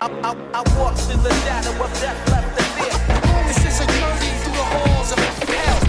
I walk through the shadow of death left to fear. This is a journey through the halls of hell.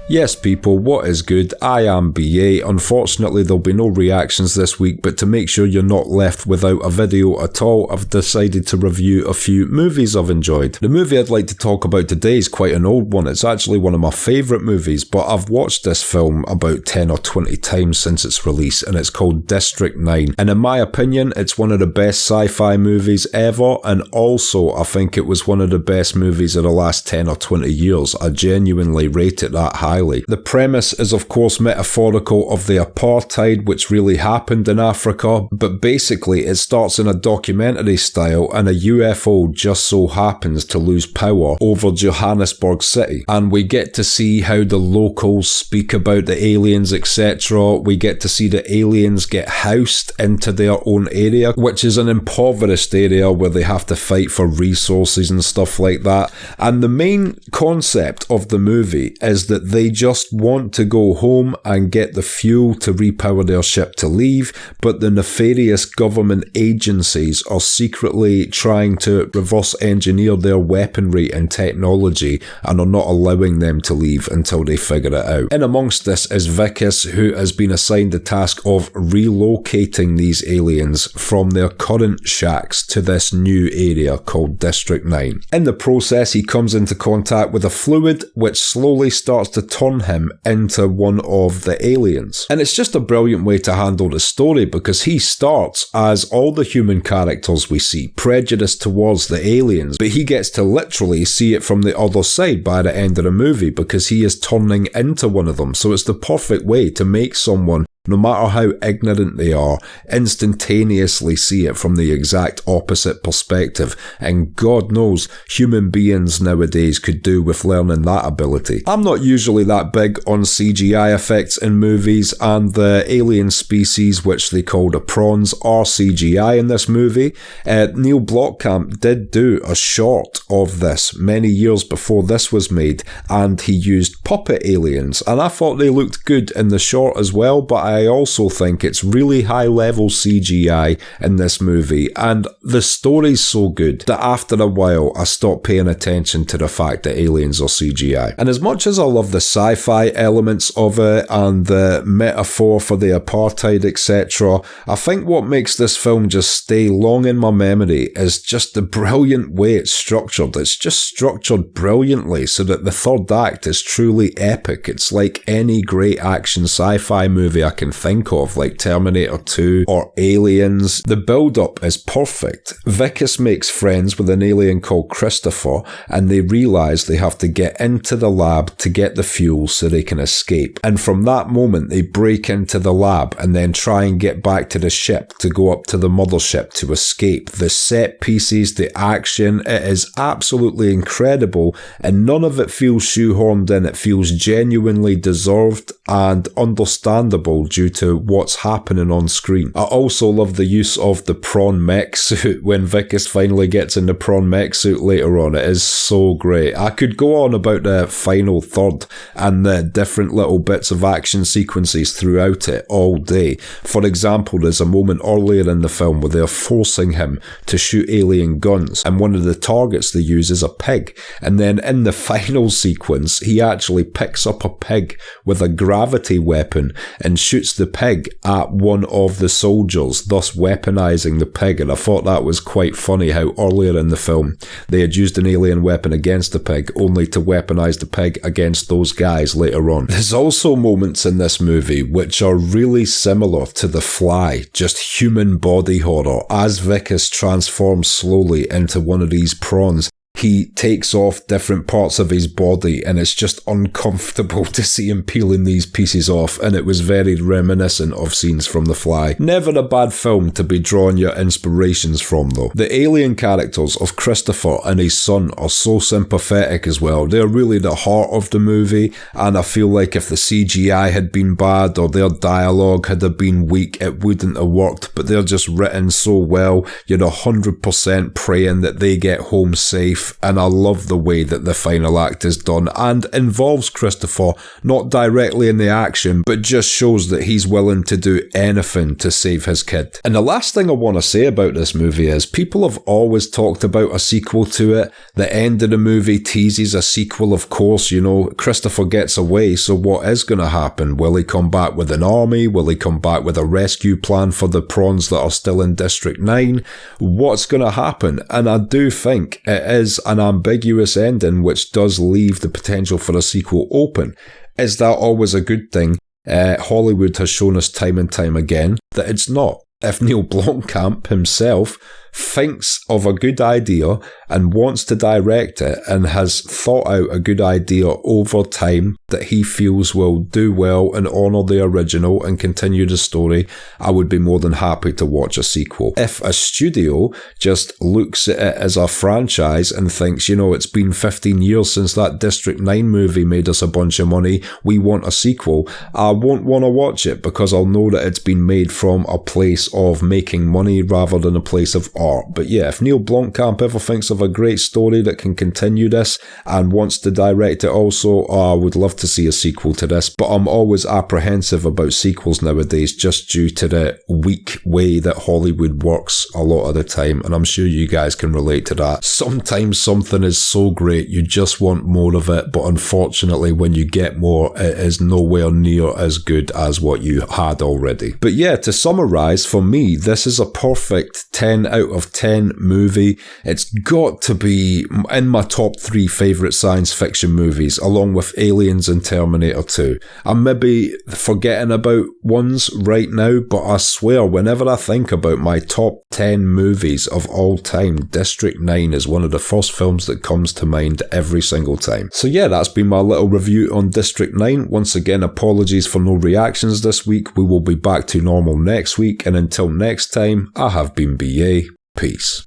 Yes people, what is good? I am BA. Unfortunately there'll be no reactions this week, but to make sure you're not left without a video at all, I've decided to review a few movies I've enjoyed. The movie I'd like to talk about today is quite an old one. It's actually one of my favourite movies, but I've watched this film about 10 or 20 times since its release, and it's called District 9. And in my opinion, it's one of the best sci-fi movies ever, and also I think it was one of the best movies of the last 10 or 20 years. I genuinely rate it that high. The premise is of course metaphorical of the apartheid which really happened in Africa, but basically it starts in a documentary style and a UFO just so happens to lose power over Johannesburg City, and we get to see how the locals speak about the aliens, etc. We get to see the aliens get housed into their own area, which is an impoverished area where they have to fight for resources and stuff like that. And the main concept of the movie is that they just want to go home and get the fuel to repower their ship to leave, but the nefarious government agencies are secretly trying to reverse engineer their weaponry and technology and are not allowing them to leave until they figure it out. In amongst this is Vickis, who has been assigned the task of relocating these aliens from their current shacks to this new area called District 9. In the process, he comes into contact with a fluid which slowly starts to turn him into one of the aliens. And it's just a brilliant way to handle the story because he starts as all the human characters we see, prejudiced towards the aliens, but he gets to literally see it from the other side by the end of the movie because he is turning into one of them. So it's the perfect way to make someone, no matter how ignorant they are, instantaneously see it from the exact opposite perspective. And God knows, human beings nowadays could do with learning that ability. I'm not usually that big on CGI effects in movies, and the alien species, which they call the prawns, are CGI in this movie. Neil Blomkamp did do a short of this many years before this was made, and he used puppet aliens, and I thought they looked good in the short as well, but I also think it's really high level CGI in this movie, and the story's so good that after a while I stopped paying attention to the fact that aliens are CGI. And as much as I love the sci-fi elements of it and the metaphor for the apartheid, etc., I think what makes this film just stay long in my memory is just the brilliant way it's structured. It's just structured brilliantly so that the third act is truly epic. It's like any great action sci-fi movie I can think of, like Terminator 2 or Aliens. The build-up is perfect. Vickis makes friends with an alien called Christopher, and they realise they have to get into the lab to get the fuel so they can escape. And from that moment, they break into the lab and then try and get back to the ship to go up to the mothership to escape. The set pieces, the action, it is absolutely incredible, and none of it feels shoehorned in. It feels genuinely deserved and understandable due to what's happening on screen. I also love the use of the prawn mech suit when Vickis finally gets in the prawn mech suit later on. It is so great. I could go on about the final third and the different little bits of action sequences throughout it all day. For example, there's a moment earlier in the film where they're forcing him to shoot alien guns, and one of the targets they use is a pig, and then in the final sequence he actually picks up a pig with a gravity weapon and shoots the pig at one of the soldiers, thus weaponizing the pig. And I thought that was quite funny how earlier in the film they had used an alien weapon against the pig only to weaponize the pig against those guys later on. There's also moments in this movie which are really similar to The Fly, just human body horror, as Vickis transforms slowly into one of these prawns. He takes off different parts of his body and it's just uncomfortable to see him peeling these pieces off, and it was very reminiscent of scenes from The Fly. Never a bad film to be drawing your inspirations from though. The alien characters of Christopher and his son are so sympathetic as well. They're really the heart of the movie, and I feel like if the CGI had been bad or their dialogue had been weak, it wouldn't have worked, but they're just written so well. You're 100% praying that they get home safe safe, and I love the way that the final act is done and involves Christopher, not directly in the action, but just shows that he's willing to do anything to save his kid. And the last thing I want to say about this movie is people have always talked about a sequel to it. The end of the movie teases a sequel, of course. You know, Christopher gets away, so what is going to happen? Will he come back with an army? Will he come back with a rescue plan for the prawns that are still in District 9? What's going to happen? And I do think it is an ambiguous ending which does leave the potential for a sequel open. Is that always a good thing? Hollywood has shown us time and time again that it's not. If Neil Blomkamp himself thinks of a good idea and wants to direct it and has thought out a good idea over time that he feels will do well and honour the original and continue the story, I would be more than happy to watch a sequel. If a studio just looks at it as a franchise and thinks, you know, it's been 15 years since that District 9 movie made us a bunch of money, we want a sequel, I won't want to watch it because I'll know that it's been made from a place of making money rather than a place of art. But yeah, if Neil Blomkamp ever thinks of a great story that can continue this and wants to direct it also, I would love to see a sequel to this. But I'm always apprehensive about sequels nowadays just due to the weak way that Hollywood works a lot of the time, and I'm sure you guys can relate to that. Sometimes something is so great you just want more of it, but unfortunately when you get more, it is nowhere near as good as what you had already. But yeah, to summarise, for me, this is a perfect 10 out of 10 movie. It's got to be in my top 3 favourite science fiction movies, along with Aliens and Terminator 2. I'm maybe forgetting about ones right now, but I swear whenever I think about my top 10 movies of all time, District 9 is one of the first films that comes to mind every single time. So yeah, that's been my little review on District 9. Once again, apologies for no reactions this week. We will be back to normal next week, and until next time, I have been BA. Peace.